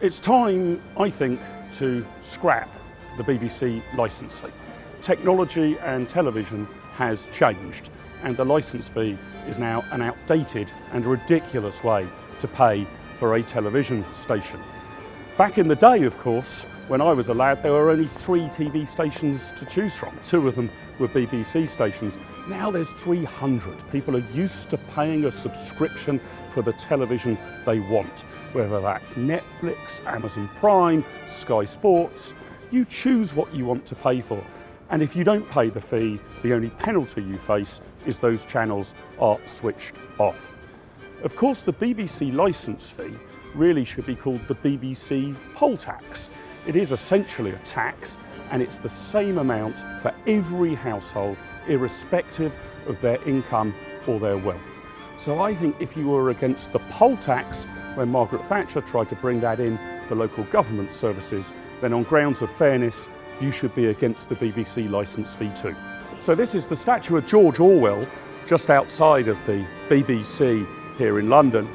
It's time, I think, to scrap the BBC licence fee. Technology and television has changed, and the licence fee is now an outdated and ridiculous way to pay for a television station. Back in the day, of course, when I was a lad, there were only 3 TV stations to choose from. 2 of them were BBC stations. Now there's 300. People are used to paying a subscription for the television they want, whether that's Netflix, Amazon Prime, Sky Sports. You choose what you want to pay for. And if you don't pay the fee, the only penalty you face is those channels are switched off. Of course, the BBC licence fee really should be called the BBC poll tax. It is essentially a tax, and it's the same amount for every household, irrespective of their income or their wealth. So I think if you were against the poll tax when Margaret Thatcher tried to bring that in for local government services, then on grounds of fairness, you should be against the BBC licence fee too. So this is the statue of George Orwell just outside of the BBC here in London.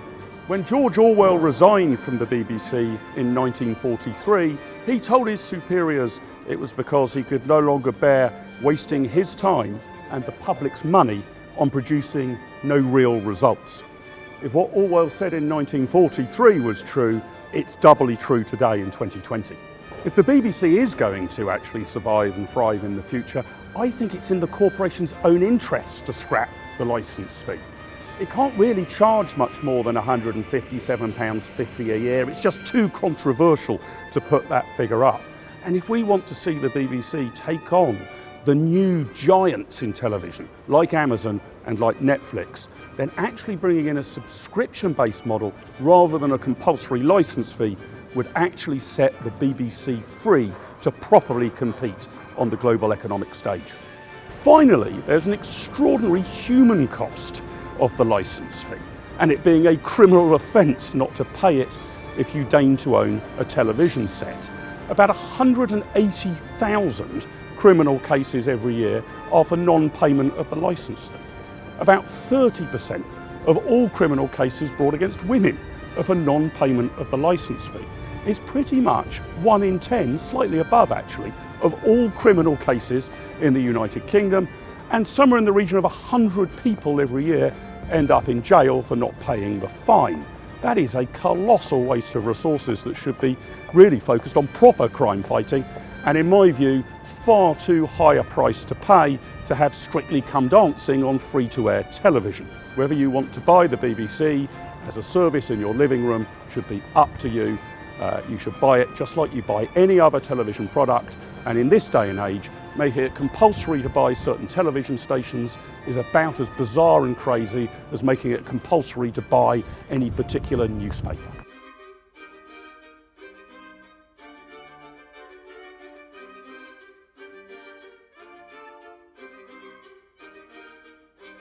When George Orwell resigned from the BBC in 1943, he told his superiors it was because he could no longer bear wasting his time and the public's money on producing no real results. If what Orwell said in 1943 was true, it's doubly true today in 2020. If the BBC is going to actually survive and thrive in the future, I think it's in the corporation's own interests to scrap the licence fee. It can't really charge much more than £157.50 a year. It's just too controversial to put that figure up. And if we want to see the BBC take on the new giants in television, like Amazon and like Netflix, then actually bringing in a subscription-based model rather than a compulsory licence fee would actually set the BBC free to properly compete on the global economic stage. Finally, there's an extraordinary human cost of the licence fee, and it being a criminal offence not to pay it if you deign to own a television set. About 180,000 criminal cases every year are for non-payment of the licence fee. About 30% of all criminal cases brought against women are for non-payment of the licence fee. It's pretty much 1 in 10, slightly above actually, of all criminal cases in the United Kingdom, and somewhere in the region of 100 people every year end up in jail for not paying the fine. That is a colossal waste of resources that should be really focused on proper crime fighting, and in my view, far too high a price to pay to have Strictly Come Dancing on free-to-air television. Whether you want to buy the BBC as a service in your living room should be up to you. You should buy it just like you buy any other television product, and in this day and age, making it compulsory to buy certain television stations is about as bizarre and crazy as making it compulsory to buy any particular newspaper.